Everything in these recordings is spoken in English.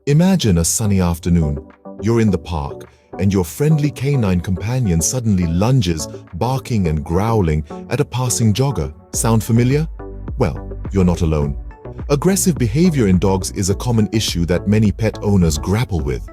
Imagine a sunny afternoon. You're in the park, and your friendly canine companion suddenly lunges, barking and growling at a passing jogger. Sound familiar? Well, you're not alone. Aggressive behavior in dogs is a common issue that many pet owners grapple with.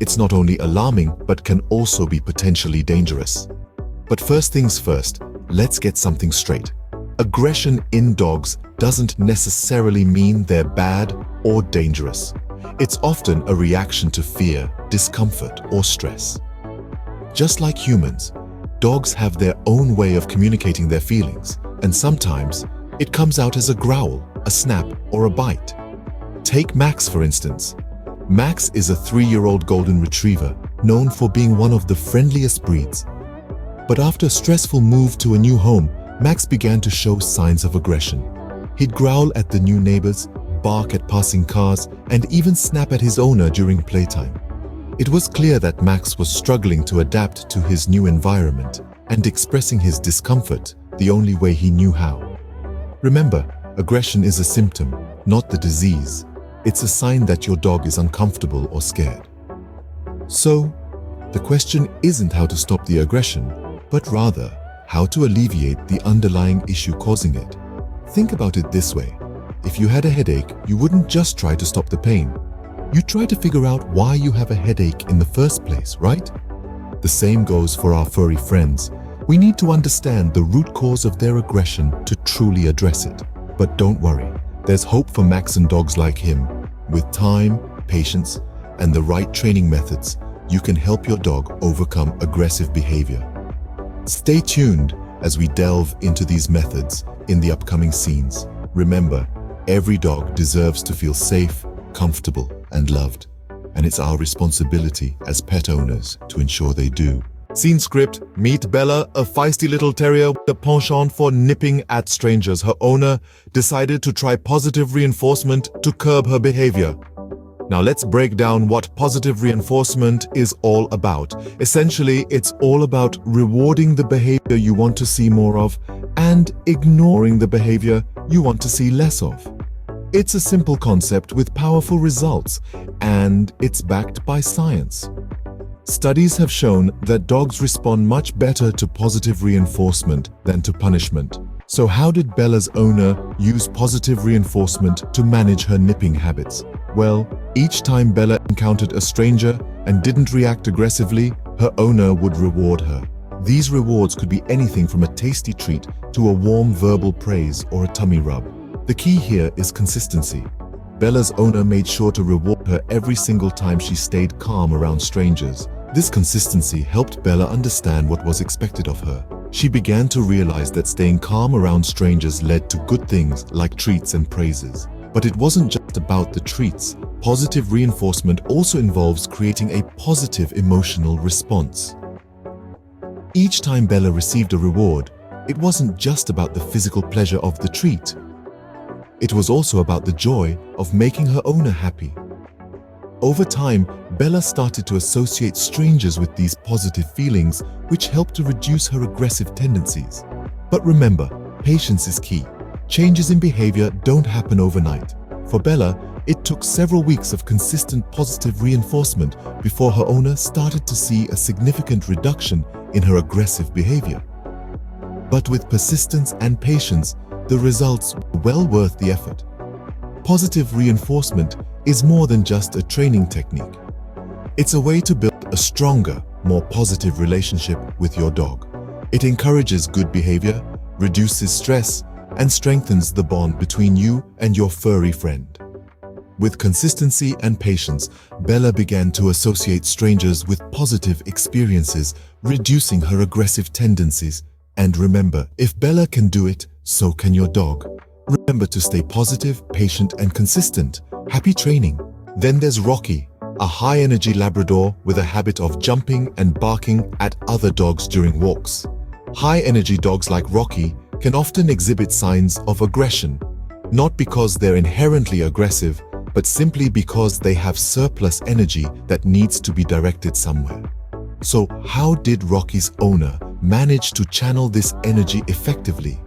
It's not only alarming, but can also be potentially dangerous. But first things first, let's get something straight. Aggression in dogs doesn't necessarily mean they're bad or dangerous. It's often a reaction to fear, discomfort, or stress. Just like humans, dogs have their own way of communicating their feelings, and sometimes it comes out as a growl, a snap, or a bite. Take Max, for instance. Max is a 3-year-old golden retriever known for being one of the friendliest breeds. But after a stressful move to a new home, Max began to show signs of aggression. He'd growl at the new neighbors, bark at passing cars, and even snap at his owner during playtime. It was clear that Max was struggling to adapt to his new environment and expressing his discomfort the only way he knew how. Remember, aggression is a symptom, not the disease. It's a sign that your dog is uncomfortable or scared. So, the question isn't how to stop the aggression, but rather how to alleviate the underlying issue causing it. Think about it this way. If you had a headache, you wouldn't just try to stop the pain. You'd try to figure out why you have a headache in the first place, right? The same goes for our furry friends. We need to understand the root cause of their aggression to truly address it. But don't worry, there's hope for Max and dogs like him. With time, patience, and the right training methods, you can help your dog overcome aggressive behavior. Stay tuned as we delve into these methods in the upcoming scenes. Remember, every dog deserves to feel safe, comfortable, and loved. And it's our responsibility as pet owners to ensure they do. Scene script: meet Bella, a feisty little terrier with a penchant for nipping at strangers. Her owner decided to try positive reinforcement to curb her behavior. Now let's break down what positive reinforcement is all about. Essentially, it's all about rewarding the behavior you want to see more of and ignoring the behavior you want to see less of. It's a simple concept with powerful results, and it's backed by science. Studies have shown that dogs respond much better to positive reinforcement than to punishment. So how did Bella's owner use positive reinforcement to manage her nipping habits? Well, each time Bella encountered a stranger and didn't react aggressively, her owner would reward her. These rewards could be anything from a tasty treat to a warm verbal praise or a tummy rub. The key here is consistency. Bella's owner made sure to reward her every single time she stayed calm around strangers. This consistency helped Bella understand what was expected of her. She began to realize that staying calm around strangers led to good things like treats and praises. But it wasn't just about the treats. Positive reinforcement also involves creating a positive emotional response. Each time Bella received a reward, it wasn't just about the physical pleasure of the treat. It was also about the joy of making her owner happy. Over time, Bella started to associate strangers with these positive feelings, which helped to reduce her aggressive tendencies. But remember, patience is key. Changes in behavior don't happen overnight. For Bella, it took several weeks of consistent positive reinforcement before her owner started to see a significant reduction in her aggressive behavior. But with persistence and patience, the results were well worth the effort. Positive reinforcement is more than just a training technique. It's a way to build a stronger, more positive relationship with your dog. It encourages good behavior, reduces stress, and strengthens the bond between you and your furry friend. With consistency and patience, Bella began to associate strangers with positive experiences, reducing her aggressive tendencies. And remember, if Bella can do it, so can your dog. Remember to stay positive, patient, and consistent. Happy training. Then there's Rocky, a high-energy Labrador with a habit of jumping and barking at other dogs during walks. High-energy dogs like Rocky can often exhibit signs of aggression, not because they're inherently aggressive, but simply because they have surplus energy that needs to be directed somewhere. So how did Rocky's owner manage to channel this energy effectively?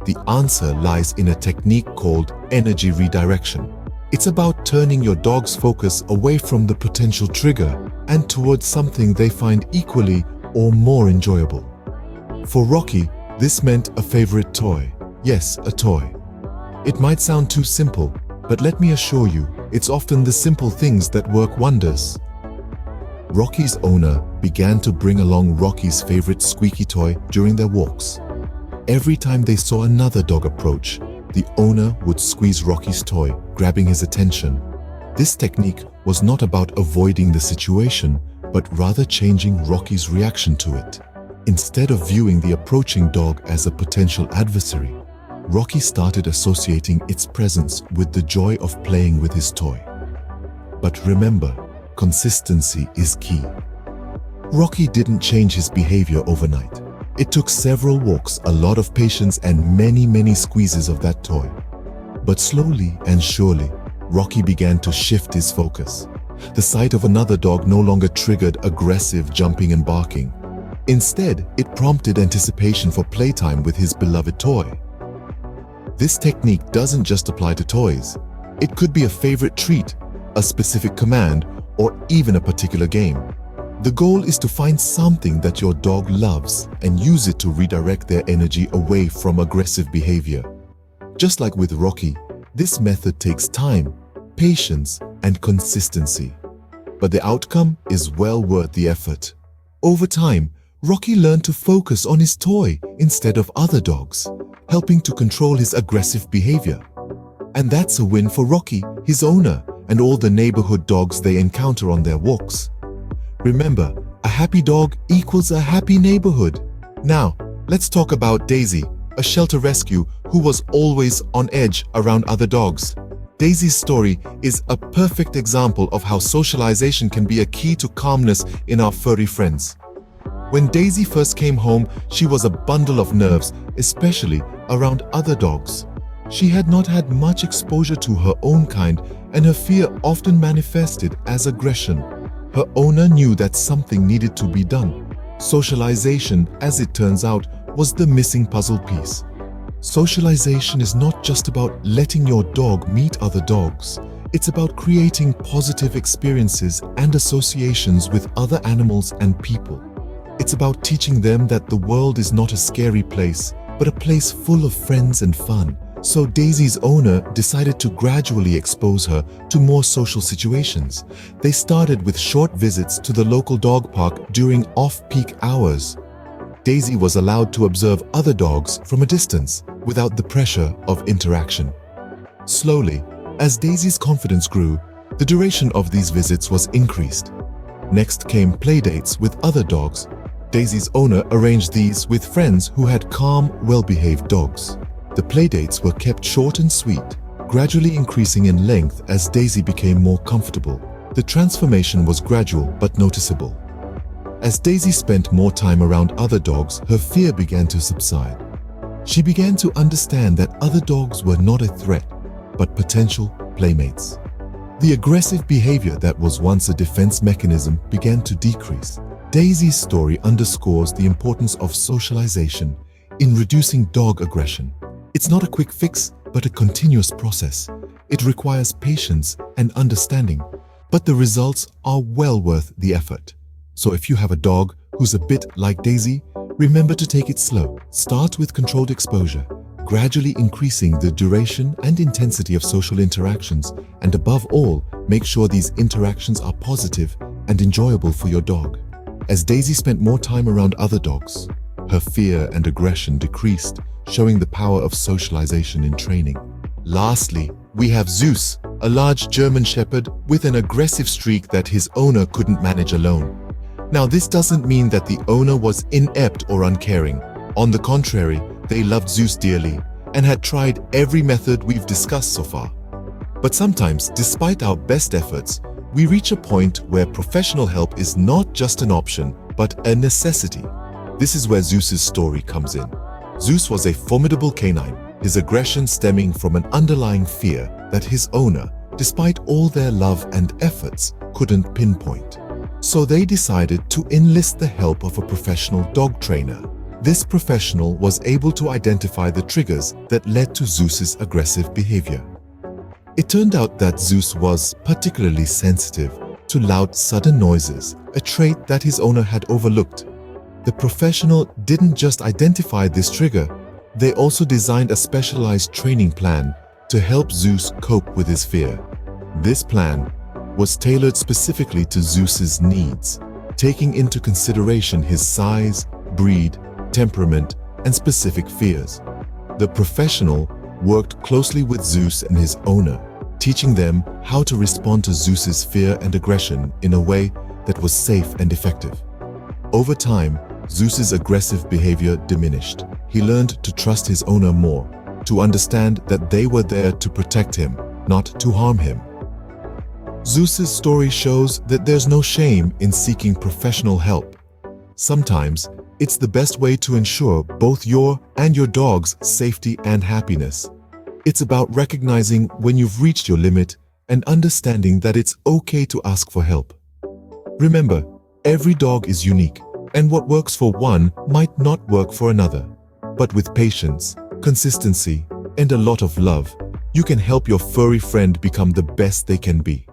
The answer lies in a technique called energy redirection. It's about turning your dog's focus away from the potential trigger and towards something they find equally or more enjoyable. For Rocky, this meant a favorite toy. Yes, a toy. It might sound too simple, but let me assure you, it's often the simple things that work wonders. Rocky's owner began to bring along Rocky's favorite squeaky toy during their walks. Every time they saw another dog approach, the owner would squeeze Rocky's toy, grabbing his attention. This technique was not about avoiding the situation, but rather changing Rocky's reaction to it. Instead of viewing the approaching dog as a potential adversary, Rocky started associating its presence with the joy of playing with his toy. But remember, consistency is key. Rocky didn't change his behavior overnight. It took several walks, a lot of patience, and many squeezes of that toy. But slowly and surely, Rocky began to shift his focus. The sight of another dog no longer triggered aggressive jumping and barking. Instead, it prompted anticipation for playtime with his beloved toy. This technique doesn't just apply to toys. It could be a favorite treat, a specific command, or even a particular game. The goal is to find something that your dog loves and use it to redirect their energy away from aggressive behavior. Just like with Rocky, this method takes time, patience, and consistency. But the outcome is well worth the effort. Over time, Rocky learned to focus on his toy instead of other dogs, helping to control his aggressive behavior. And that's a win for Rocky, his owner, and all the neighborhood dogs they encounter on their walks. Remember, a happy dog equals a happy neighborhood. Now, let's talk about Daisy, a shelter rescue who was always on edge around other dogs. Daisy's story is a perfect example of how socialization can be a key to calmness in our furry friends. When Daisy first came home, she was a bundle of nerves, especially around other dogs. She had not had much exposure to her own kind, and her fear often manifested as aggression. Her owner knew that something needed to be done. Socialization, as it turns out, was the missing puzzle piece. Socialization is not just about letting your dog meet other dogs. It's about creating positive experiences and associations with other animals and people. It's about teaching them that the world is not a scary place, but a place full of friends and fun. So Daisy's owner decided to gradually expose her to more social situations. They started with short visits to the local dog park during off-peak hours. Daisy was allowed to observe other dogs from a distance without the pressure of interaction. Slowly, as Daisy's confidence grew, the duration of these visits was increased. Next came playdates with other dogs. Daisy's owner arranged these with friends who had calm, well-behaved dogs. The playdates were kept short and sweet, gradually increasing in length as Daisy became more comfortable. The transformation was gradual but noticeable. As Daisy spent more time around other dogs, her fear began to subside. She began to understand that other dogs were not a threat, but potential playmates. The aggressive behavior that was once a defense mechanism began to decrease. Daisy's story underscores the importance of socialization in reducing dog aggression. It's not a quick fix, but a continuous process. It requires patience and understanding, but the results are well worth the effort. So if you have a dog who's a bit like Daisy, remember to take it slow. Start with controlled exposure, gradually increasing the duration and intensity of social interactions, and above all, make sure these interactions are positive and enjoyable for your dog. As Daisy spent more time around other dogs, her fear and aggression decreased, showing the power of socialization in training. Lastly, we have Zeus, a large German shepherd with an aggressive streak that his owner couldn't manage alone. Now, this doesn't mean that the owner was inept or uncaring. On the contrary, they loved Zeus dearly and had tried every method we've discussed so far. But sometimes, despite our best efforts, we reach a point where professional help is not just an option, but a necessity. This is where Zeus's story comes in. Zeus was a formidable canine, his aggression stemming from an underlying fear that his owner, despite all their love and efforts, couldn't pinpoint. So they decided to enlist the help of a professional dog trainer. This professional was able to identify the triggers that led to Zeus's aggressive behavior. It turned out that Zeus was particularly sensitive to loud, sudden noises, a trait that his owner had overlooked. The professional didn't just identify this trigger, they also designed a specialized training plan to help Zeus cope with his fear. This plan was tailored specifically to Zeus's needs, taking into consideration his size, breed, temperament, and specific fears. The professional worked closely with Zeus and his owner, teaching them how to respond to Zeus's fear and aggression in a way that was safe and effective. Over time, Zeus's aggressive behavior diminished. He learned to trust his owner more, to understand that they were there to protect him, not to harm him. Zeus's story shows that there's no shame in seeking professional help. Sometimes, it's the best way to ensure both your and your dog's safety and happiness. It's about recognizing when you've reached your limit and understanding that it's okay to ask for help. Remember, every dog is unique, and what works for one might not work for another. But with patience, consistency, and a lot of love, you can help your furry friend become the best they can be.